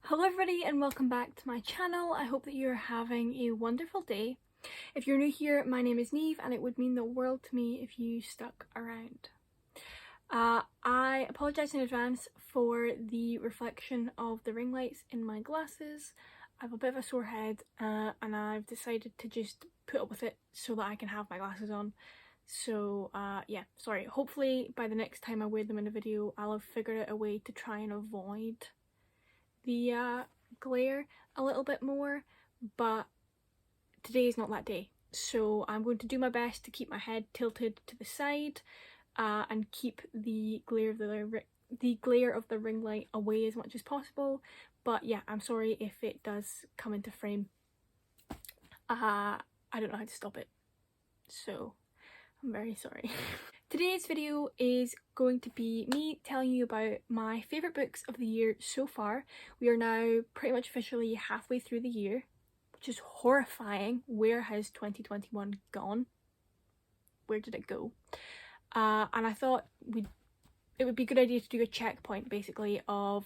Hello everybody and welcome back to my channel. I hope that you're having a wonderful day. If you're new here, my name is Neve and it would mean the world to me if you stuck around. I apologise in advance for the reflection of the ring lights in my glasses. I have a bit of a sore head and I've decided to just put up with it so that I can have my glasses on. So yeah, sorry. Hopefully by the next time I wear them in a video I'll have figured out a way to try and avoid the glare a little bit more, but today is not that day. So I'm going to do my best to keep my head tilted to the side and keep the glare of the ring light away as much as possible. But yeah, I'm sorry if it does come into frame. I don't know how to stop it, so I'm very sorry. Today's video is going to be me telling you about my favourite books of the year so far. We are now pretty much officially halfway through the year, which is horrifying. Where has 2021 gone? Where did it go? And I thought it would be a good idea to do a checkpoint basically of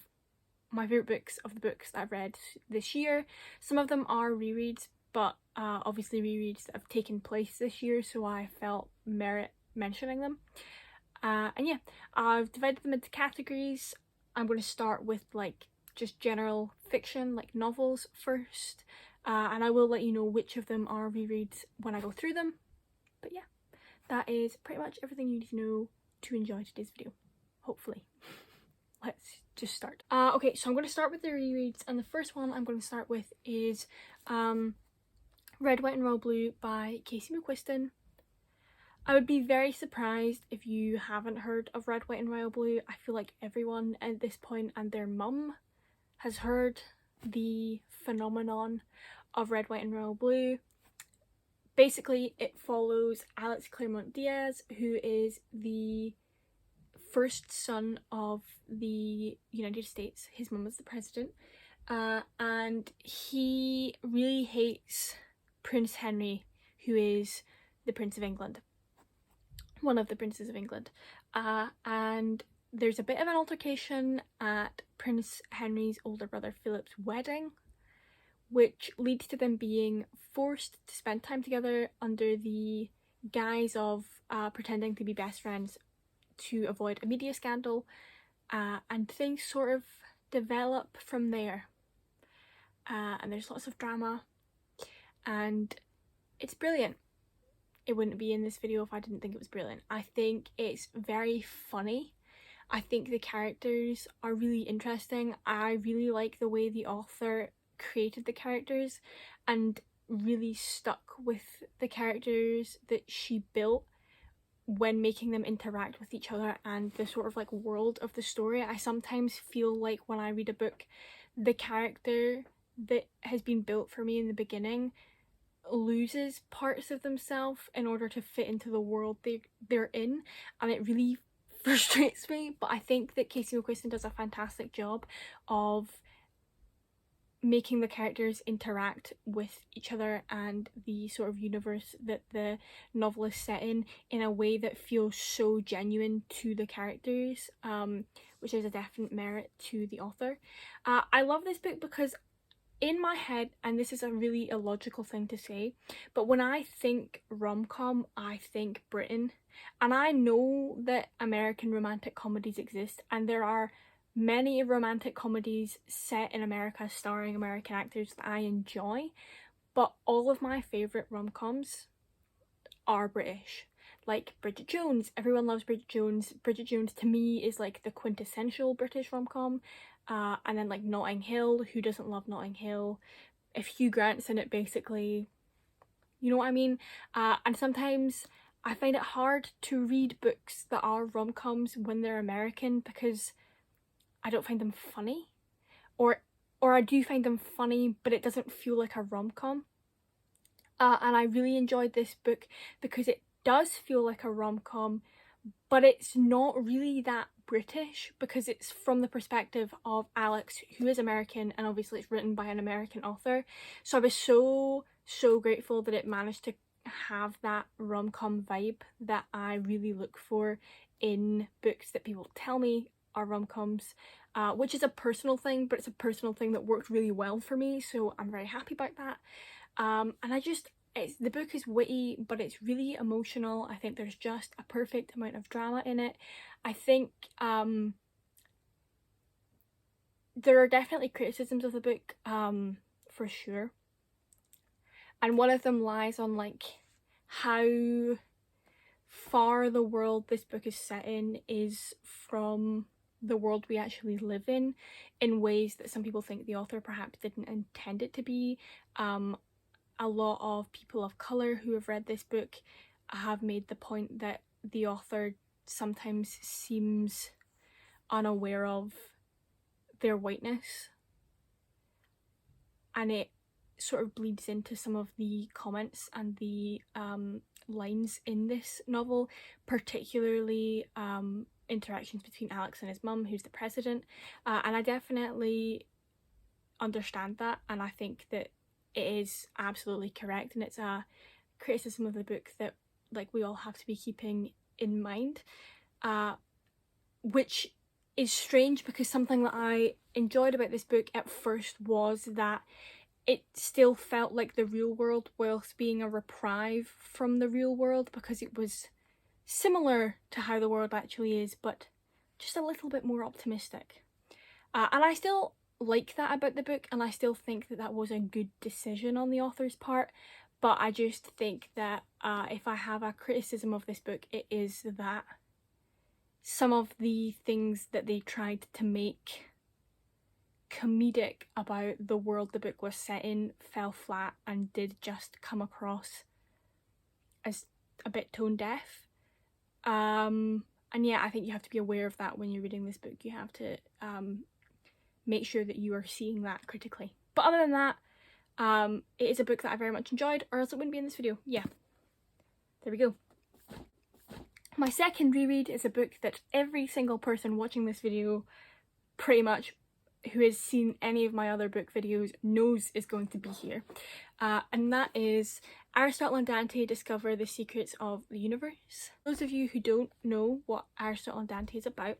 my favourite books of the books that I've read this year. Some of them are rereads, but obviously rereads that have taken place this year, so I felt merit mentioning them. And yeah, I've divided them into categories. I'm going to start with like just general fiction, like novels first, and I will let you know which of them are rereads when I go through them. But yeah, that is pretty much everything you need to know to enjoy today's video, hopefully. Let's just start. Okay, so I'm going to start with the rereads, and the first one I'm going to start with is Red, White and Royal Blue by Casey McQuiston. I would be very surprised if you haven't heard of Red, White and Royal Blue. I feel like everyone at this point and their mum has heard the phenomenon of Red, White and Royal Blue. Basically, it follows Alex Claremont Diaz, who is the first son of the United States. His mum is the president, and he really hates Prince Henry, who is the Prince of England. One of the princes of England, and there's a bit of an altercation at Prince Henry's older brother Philip's wedding, which leads to them being forced to spend time together under the guise of pretending to be best friends to avoid a media scandal, and things sort of develop from there, and there's lots of drama and it's brilliant. It wouldn't be in this video if I didn't think it was brilliant. I think it's very funny. I think the characters are really interesting. I really like the way the author created the characters and really stuck with the characters that she built when making them interact with each other and the sort of like world of the story. I sometimes feel like when I read a book, the character that has been built for me in the beginning loses parts of themselves in order to fit into the world they're in, and it really frustrates me. But I think that Casey McQuiston does a fantastic job of making the characters interact with each other and the sort of universe that the novel is set in a way that feels so genuine to the characters, which is a definite merit to the author. I love this book because in my head, and this is a really illogical thing to say, but when I think rom-com, I think Britain. And I know that American romantic comedies exist, and there are many romantic comedies set in America starring American actors that I enjoy, but all of my favourite rom-coms are British. Like Bridget Jones, everyone loves Bridget Jones. Bridget Jones to me is like the quintessential British rom-com. And then like Notting Hill, who doesn't love Notting Hill? If Hugh Grant's in it, basically, you know what I mean? And sometimes I find it hard to read books that are rom-coms when they're American because I don't find them funny, or I do find them funny but it doesn't feel like a rom-com. And I really enjoyed this book because it does feel like a rom-com, but it's not really that British because it's from the perspective of Alex, who is American, and obviously it's written by an American author. So I was so grateful that it managed to have that rom-com vibe that I really look for in books that people tell me are rom-coms, which is a personal thing, but it's a personal thing that worked really well for me, so I'm very happy about that. And the book is witty, but it's really emotional. I think there's just a perfect amount of drama in it. I think there are definitely criticisms of the book, for sure. And one of them lies on like how far the world this book is set in is from the world we actually live in ways that some people think the author perhaps didn't intend it to be. A lot of people of colour who have read this book have made the point that the author sometimes seems unaware of their whiteness, and it sort of bleeds into some of the comments and the lines in this novel, particularly interactions between Alex and his mum, who's the president, and I definitely understand that, and I think that it is absolutely correct, and it's a criticism of the book that like we all have to be keeping in mind, which is strange because something that I enjoyed about this book at first was that it still felt like the real world whilst being a reprieve from the real world, because it was similar to how the world actually is, but just a little bit more optimistic. And I still like that about the book, and I still think that that was a good decision on the author's part, but I just think that if I have a criticism of this book, it is that some of the things that they tried to make comedic about the world the book was set in fell flat and did just come across as a bit tone deaf. And yeah, I think you have to be aware of that when you're reading this book. You have to make sure that you are seeing that critically. But other than that, it is a book that I very much enjoyed, or else it wouldn't be in this video. Yeah, there we go. My second reread is a book that every single person watching this video, pretty much, who has seen any of my other book videos knows is going to be here. And that is Aristotle and Dante Discover the Secrets of the Universe. Those of you who don't know what Aristotle and Dante is about,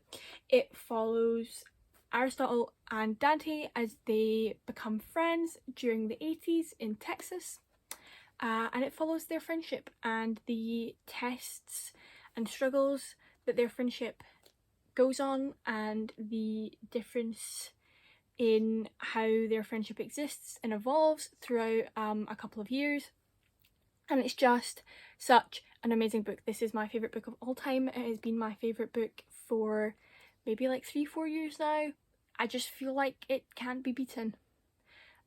it follows Aristotle and Dante as they become friends during the 80s in Texas. And it follows their friendship and the tests and struggles that their friendship goes on, and the difference in how their friendship exists and evolves throughout a couple of years. And it's just such an amazing book. This is my favourite book of all time. It has been my favourite book for maybe like 3-4 years now. I just feel like it can't be beaten.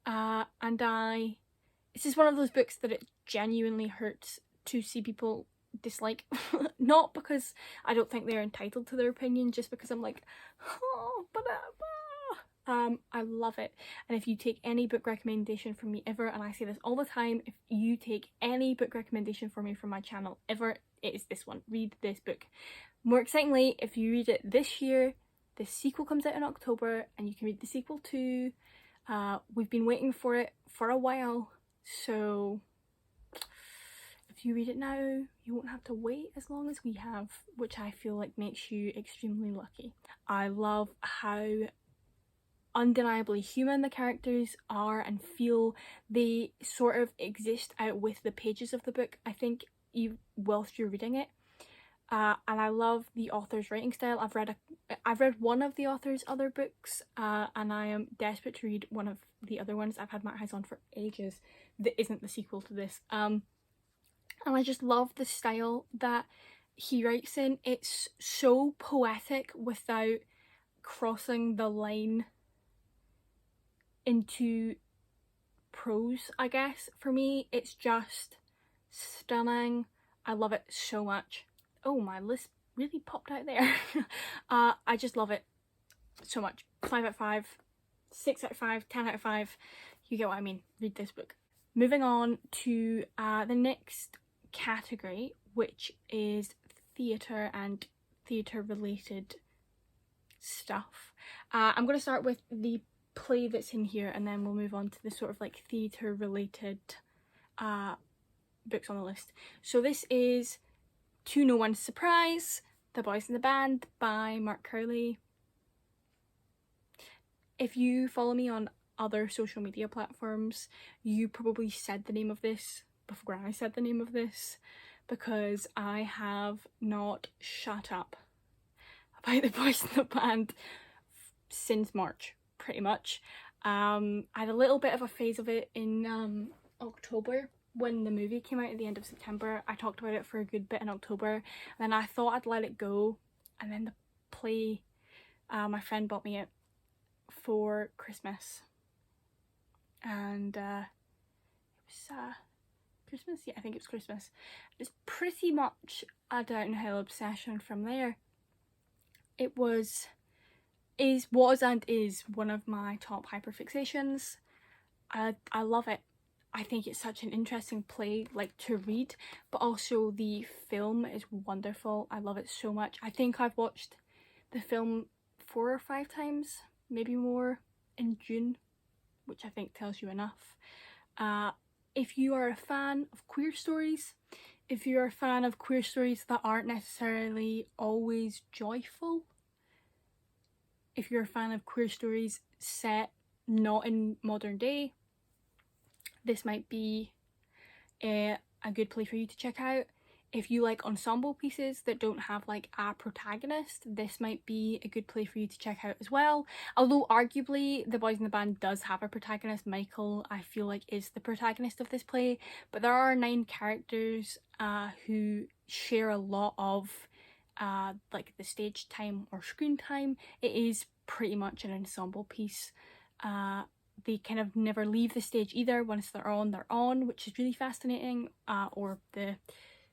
This is one of those books that it genuinely hurts to see people dislike. Not because I don't think they're entitled to their opinion, just because I'm like, oh, but I love it. And if you take any book recommendation from me ever, and I say this all the time, if you take any book recommendation from me from my channel ever, it is this one. Read this book. More excitingly, if you read it this year, the sequel comes out in October, and you can read the sequel too. We've been waiting for it for a while, so if you read it now, you won't have to wait as long as we have, which I feel like makes you extremely lucky. I love how undeniably human the characters are and feel. They sort of exist out with the pages of the book, I think, whilst you're reading it. And I love the author's writing style. I've read one of the author's other books, and I am desperate to read one of the other ones. I've had my eyes on for ages that isn't the sequel to this. And I just love the style that he writes in. It's so poetic without crossing the line into prose, I guess. For me, it's just stunning. I love it so much. Oh, my list really popped out there. I just love it so much. 5 out of 5, 6 out of 5, 10 out of 5. You get what I mean. Read this book. Moving on to the next category, which is theatre and theatre related stuff. I'm going to start with the play that's in here, and then we'll move on to the sort of like theatre related books on the list. So this is To No One's Surprise, The Boys in the Band by Mark Cowley. If you follow me on other social media platforms, you probably said the name of this before I said the name of this, because I have not shut up about the boys in the band since March, pretty much. I had a little bit of a phase of it in October when the movie came out at the end of September. I talked about it for a good bit in October, and then I thought I'd let it go, and then the play, my friend bought me it for Christmas, and it was Christmas? Yeah, I think it was Christmas. It's pretty much a downhill obsession from there. It was and is one of my top hyperfixations. I love it. I think it's such an interesting play, like, to read, but also the film is wonderful. I love it so much. I think I've watched the film 4 or 5 times, maybe more, in June, which I think tells you enough. If you are a fan of queer stories, if you're a fan of queer stories that aren't necessarily always joyful, if you're a fan of queer stories set not in modern day, this might be a good play for you to check out. If you like ensemble pieces that don't have like a protagonist, this might be a good play for you to check out as well. Although arguably The Boys in the Band does have a protagonist. Michael, I feel like, is the protagonist of this play, but there are 9 characters who share a lot of like the stage time or screen time. It is pretty much an ensemble piece. They kind of never leave the stage either. Once they're on, which is really fascinating, or the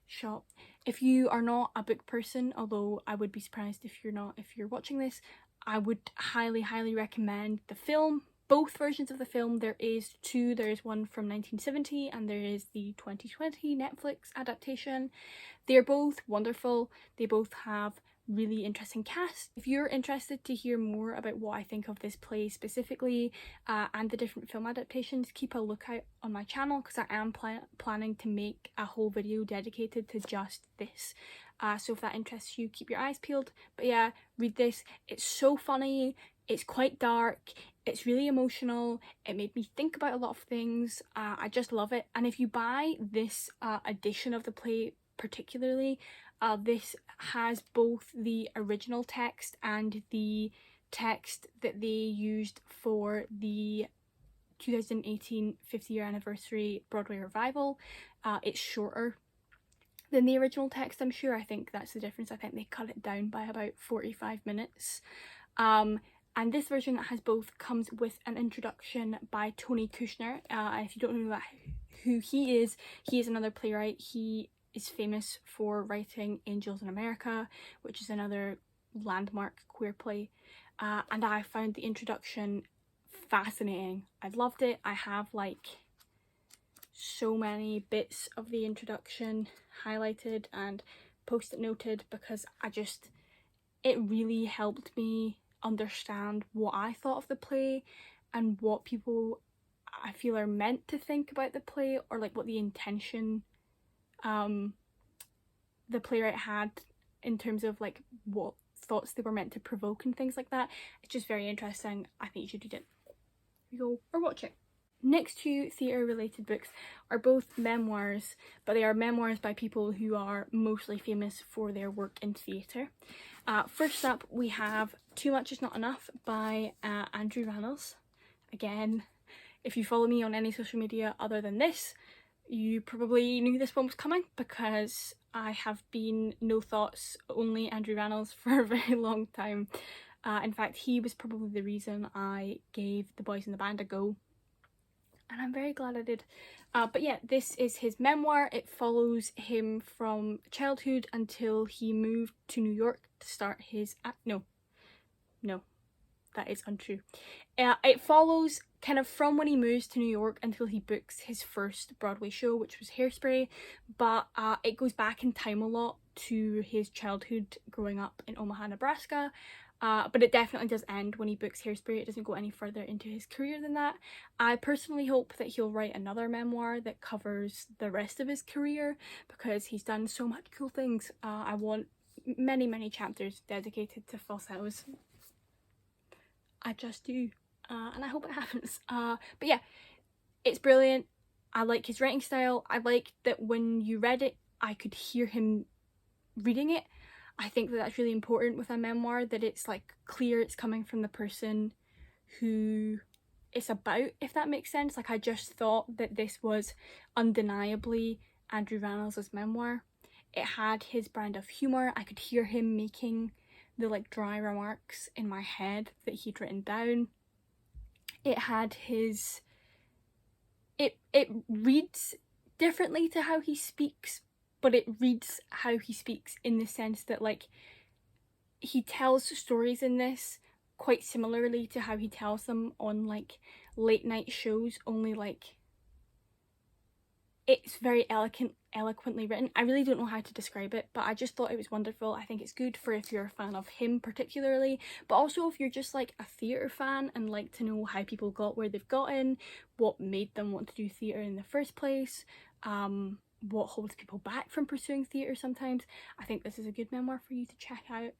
shop. If you are not a book person, although I would be surprised if you're watching this, I would highly recommend the film. Both versions of the film. There is 2. There is one from 1970 and there is the 2020 Netflix adaptation. They're both wonderful. They both have really interesting cast. If you're interested to hear more about what I think of this play specifically, and the different film adaptations, keep a lookout on my channel, because I am planning to make a whole video dedicated to just this. So if that interests you, keep your eyes peeled. But yeah, read this. It's so funny. It's quite dark. It's really emotional. It made me think about a lot of things. I just love it. And if you buy this edition of the play particularly, this has both the original text and the text that they used for the 2018 50-year anniversary Broadway revival. It's shorter than the original text, I'm sure. I think that's the difference. I think they cut it down by about 45 minutes. And this version has both comes with an introduction by Tony Kushner. If you don't know who he is another playwright. He is famous for writing Angels in America, which is another landmark queer play. And I found the introduction fascinating. I loved it. I have like so many bits of the introduction highlighted and post-it noted, because it really helped me understand what I thought of the play and what people, I feel, are meant to think about the play, or like what the intention the playwright had in terms of like what thoughts they were meant to provoke and things like that. It's just very interesting. I think you should read it. Here you go, or watch it. Next 2 theatre related books are both memoirs, but they are memoirs by people who are mostly famous for their work in theatre. First up, we have Too Much Is Not Enough by Andrew Rannells. Again, if you follow me on any social media other than this, you probably knew this one was coming, because I have been no thoughts, only Andrew Rannells for a very long time. In fact, he was probably the reason I gave The Boys in the Band a go, and I'm very glad I did. But yeah, this is his memoir. It follows him from childhood until he moved to New York to start his... No, that is untrue. It follows kind of from when he moves to New York until he books his first Broadway show, which was Hairspray, but it goes back in time a lot to his childhood growing up in Omaha, Nebraska. But it definitely does end when he books Hairspray. It doesn't go any further into his career than that. I personally hope that he'll write another memoir that covers the rest of his career, because he's done so much cool things. I want many chapters dedicated to falsettos. I just do. and I hope it happens. But yeah, it's brilliant. I like his writing style. I like that when you read it, I could hear him reading it. I think that that's really important with a memoir, that it's like clear it's coming from the person who it's about, if that makes sense. Like, I just thought that this was undeniably Andrew Rannells' memoir. It had his brand of humour. I could hear him making the like dry remarks in my head that he'd written down. It had his... It reads differently to how he speaks, but it reads how he speaks in the sense that, like, he tells stories in this quite similarly to how he tells them on like late night shows, only like it's very eloquently written. I really don't know how to describe it, but I just thought it was wonderful. I think it's good for if you're a fan of him particularly, but also if you're just like a theatre fan and like to know how people got where they've gotten, what made them want to do theatre in the first place, what holds people back from pursuing theatre sometimes. I think this is a good memoir for you to check out.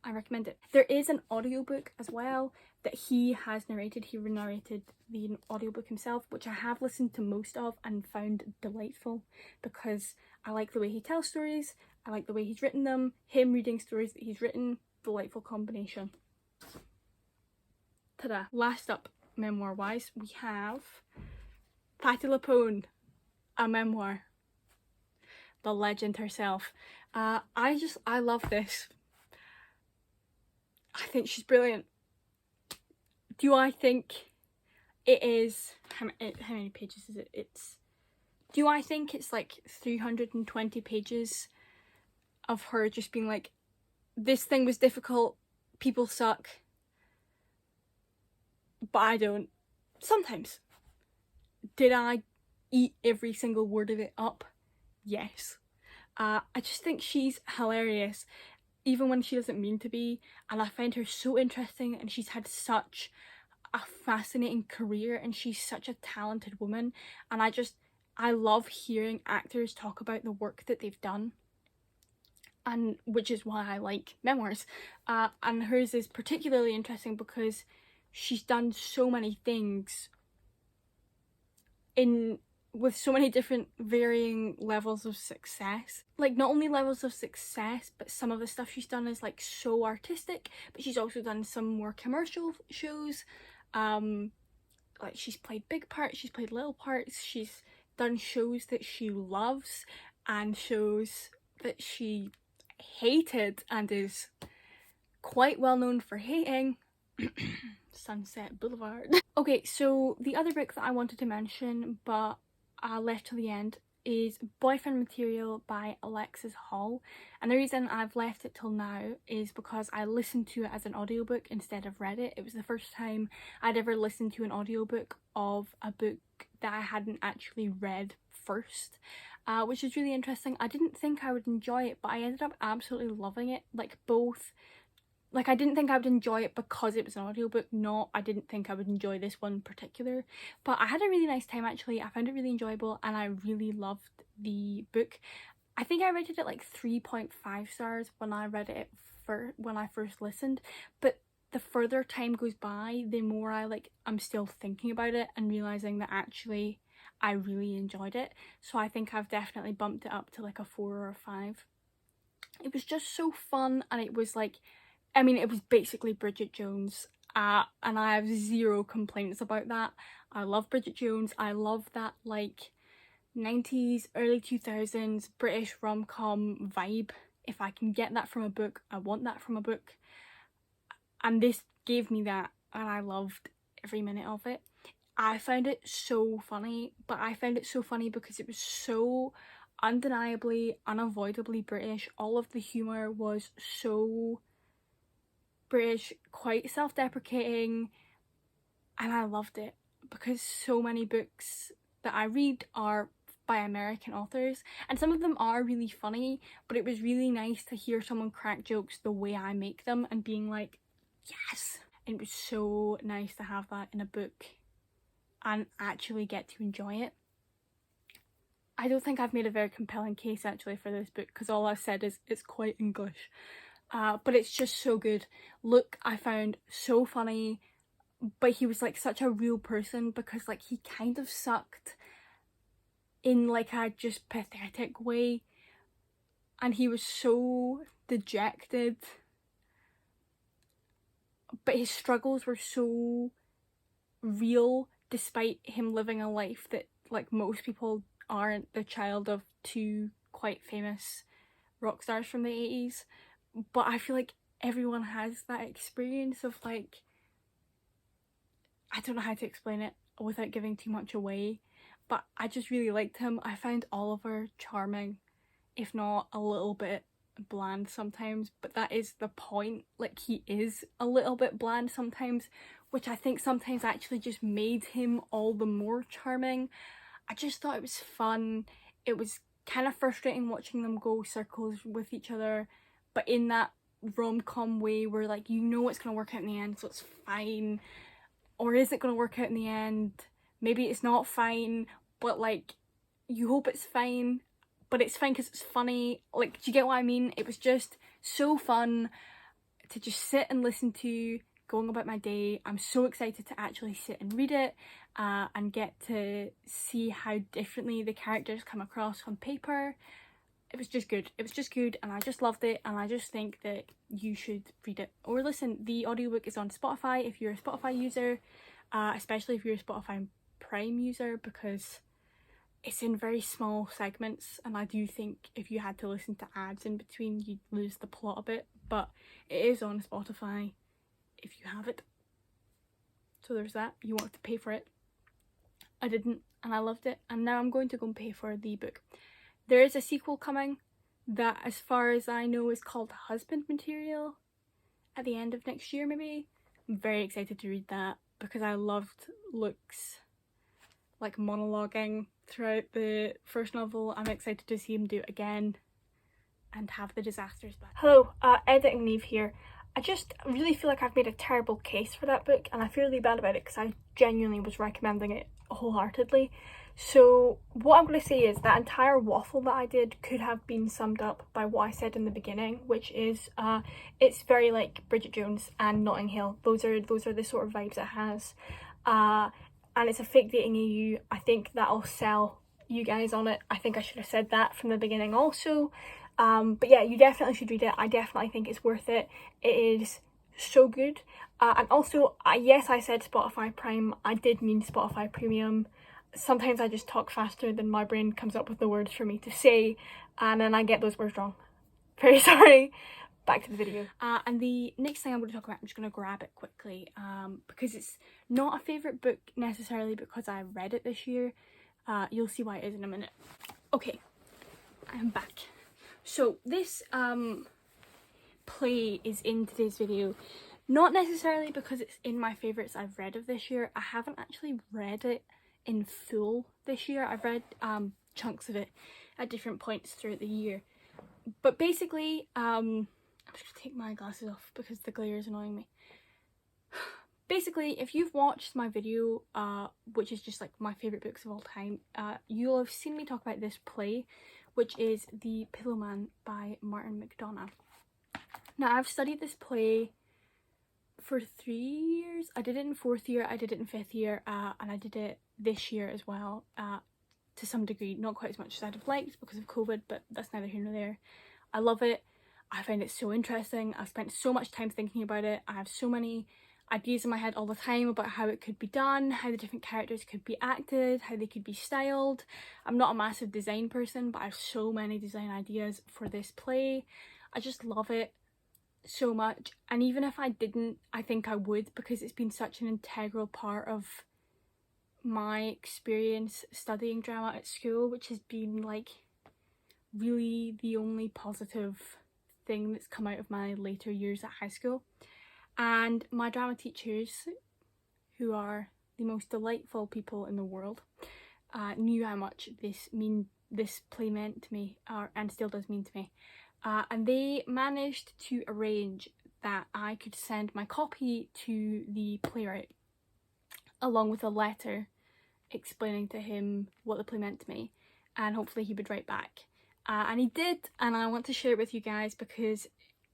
I recommend it. There is an audiobook as well that he has narrated. He narrated the audiobook himself, which I have listened to most of and found delightful because I like the way he tells stories, I like the way he's written them, him reading stories that he's written, delightful combination. Ta-da! Last up, memoir wise, we have Patti LuPone, a memoir. The legend herself. I love this. I think she's brilliant. Do I think it is... How many pages is it? Do I think it's like 320 pages of her just being like, this thing was difficult, people suck, but I don't. Sometimes. Did I eat every single word of it up? Yes. I just think she's hilarious, even when she doesn't mean to be, and I find her so interesting, and she's had such a fascinating career, and she's such a talented woman, and I love hearing actors talk about the work that they've done, and which is why I like memoirs. And hers is particularly interesting because she's done so many things with so many different varying levels of success. Like, not only levels of success, but some of the stuff she's done is like so artistic, but she's also done some more commercial shows. Like, she's played big parts, she's played little parts, she's done shows that she loves and shows that she hated and is quite well known for hating. Sunset Boulevard. Okay, so the other book that I wanted to mention but I left till the end is Boyfriend Material by Alexis Hall, and the reason I've left it till now is because I listened to it as an audiobook instead of read it. It was the first time I'd ever listened to an audiobook of a book that I hadn't actually read first, which is really interesting. I didn't think I would enjoy it, but I ended up absolutely loving it. Like, I didn't think I would enjoy it because it was an audiobook, I didn't think I would enjoy this one in particular. But I had a really nice time actually. I found it really enjoyable and I really loved the book. I think I rated it like 3.5 stars when I read it when I first listened. But the further time goes by, the more I'm still thinking about it and realising that actually I really enjoyed it. So I think I've definitely bumped it up to like a 4 or a 5. It was just so fun, and it was like... I mean, it was basically Bridget Jones, and I have zero complaints about that. I love Bridget Jones. I love that, like, 90s, early 2000s British rom-com vibe. If I can get that from a book, I want that from a book. And this gave me that, and I loved every minute of it. I found it so funny, but I found it so funny because it was so undeniably, unavoidably British. All of the humour was so... British, quite self-deprecating, and I loved it because so many books that I read are by American authors, and some of them are really funny, but it was really nice to hear someone crack jokes the way I make them and being like, yes! And it was so nice to have that in a book and actually get to enjoy it. I don't think I've made a very compelling case actually for this book because all I've said is it's quite English. But it's just so good. Look, I found so funny. but he was like such a real person, because like he kind of sucked in like a just pathetic way, and he was so dejected, but his struggles were so real, despite him living a life that like most people aren't the child of two quite famous rock stars from the 80s. But I feel like everyone has that experience of like, I don't know how to explain it without giving too much away, but I just really liked him. I found Oliver charming, if not a little bit bland sometimes, but that is the point. Like, he is a little bit bland sometimes, which I think sometimes actually just made him all the more charming. I just thought it was fun. It was kind of frustrating watching them go circles with each other, but in that rom-com way where like, you know it's going to work out in the end, so it's fine. Or is it going to work out in the end? Maybe it's not fine, but like, you hope it's fine, but it's fine because it's funny. Like, do you get what I mean? It was just so fun to just sit and listen to, going about my day. I'm so excited to actually sit and read it and get to see how differently the characters come across on paper. It was just good. It was just good, and I just loved it, and I just think that you should read it or listen. The audiobook is on Spotify if you're a Spotify user, especially if you're a Spotify Prime user, because it's in very small segments, and I do think if you had to listen to ads in between, you'd lose the plot a bit, but it is on Spotify if you have it. So there's that. You want to pay for it. I didn't, and I loved it, and now I'm going to go and pay for the book. There is a sequel coming that, as far as I know, is called Husband Material at the end of next year, maybe. I'm very excited to read that because I loved Luke's like monologuing throughout the first novel. I'm excited to see him do it again and have the disasters back. Hello, Editing Neve here. I just really feel like I've made a terrible case for that book, and I feel really bad about it because I genuinely was recommending it wholeheartedly. So what I'm going to say is that entire waffle that I did could have been summed up by what I said in the beginning, which is it's very like Bridget Jones and Notting Hill. Those are the sort of vibes it has. And it's a fake dating AU. I think that'll sell you guys on it. I think I should have said that from the beginning also. But yeah, you definitely should read it. I definitely think it's worth it. It is so good. And also, yes, I said Spotify Prime. I did mean Spotify Premium. Sometimes I just talk faster than my brain comes up with the words for me to say, and then I get those words wrong. Very sorry. Back to the video. And the next thing I'm going to talk about, I'm just going to grab it quickly, because it's not a favourite book necessarily because I read it this year. You'll see why it is in a minute. Okay, I'm back. So this play is in today's video, not necessarily because it's in my favourites I've read of this year. I haven't actually read it in full this year. I've read chunks of it at different points throughout the year. But basically, I'm just gonna take my glasses off because the glare is annoying me. Basically, if you've watched my video, which is just like my favourite books of all time, you'll have seen me talk about this play, which is The Pillowman by Martin McDonagh. Now, I've studied this play for 3 years. I did it in 4th year, I did it in 5th year, and I did it this year as well, to some degree. Not quite as much as I'd have liked because of COVID, but that's neither here nor there. I love it. I find it so interesting. I've spent so much time thinking about it. I have so many ideas in my head all the time about how it could be done, how the different characters could be acted, how they could be styled. I'm not a massive design person, but I have so many design ideas for this play. I just love it so much, and even if I didn't, I think I would, because it's been such an integral part of my experience studying drama at school, which has been like really the only positive thing that's come out of my later years at high school. And my drama teachers, who are the most delightful people in the world, knew how much this play meant to me, and still does mean to me. And they managed to arrange that I could send my copy to the playwright along with a letter explaining to him what the play meant to me, and hopefully he would write back. And he did, and I want to share it with you guys because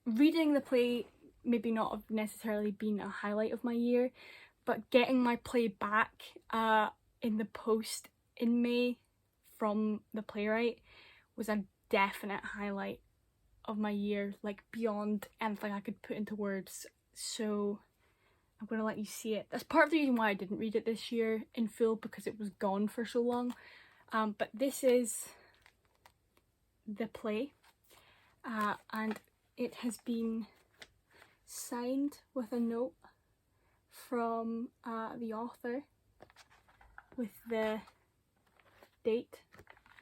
reading the play maybe not have necessarily been a highlight of my year, but getting my play back in the post in May from the playwright was a definite highlight of my year, like beyond anything I could put into words. So I'm going to let you see it. That's part of the reason why I didn't read it this year in full, because it was gone for so long. But this is the play, and it has been signed with a note from the author with the date,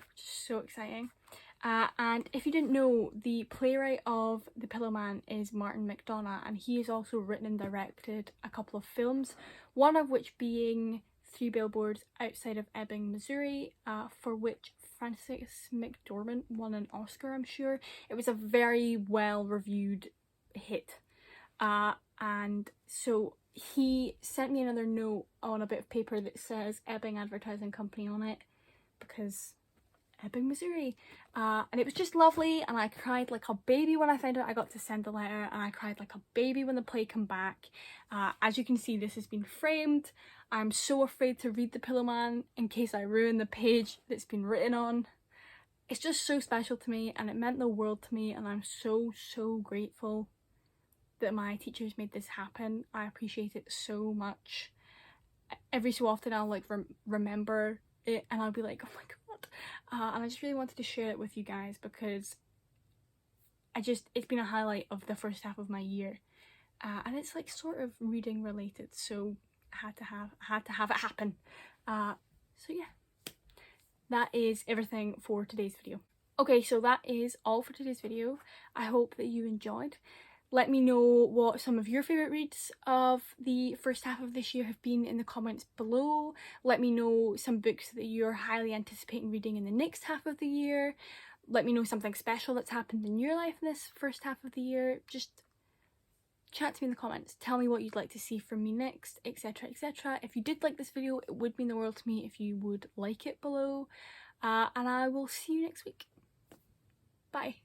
which is so exciting. And if you didn't know, the playwright of The Pillowman is Martin McDonagh, and he has also written and directed a couple of films, one of which being 3 Billboards Outside of Ebbing, Missouri, for which Frances McDormand won an Oscar, I'm sure. It was a very well reviewed hit. And so he sent me another note on a bit of paper that says Ebbing Advertising Company on it, because Ebbing, Missouri. And it was just lovely, and I cried like a baby when I found out I got to send the letter, and I cried like a baby when the play came back. As you can see, this has been framed. I'm so afraid to read The Pillowman in case I ruin the page that's been written on. It's just so special to me, and it meant the world to me, and I'm so grateful that my teachers made this happen. I appreciate it so much. Every so often I'll like remember it, and I'll be like, oh my god. And I just really wanted to share it with you guys, because it's been a highlight of the first half of my year, and it's like sort of reading related, so I had to have it happen. So yeah, that is everything for today's video. Okay, so that is all for today's video. I hope that you enjoyed. Let me know what some of your favourite reads of the first half of this year have been in the comments below. Let me know some books that you're highly anticipating reading in the next half of the year. Let me know something special that's happened in your life in this first half of the year. Just chat to me in the comments. Tell me what you'd like to see from me next, etc, etc. If you did like this video, it would mean the world to me if you would like it below. And I will see you next week. Bye.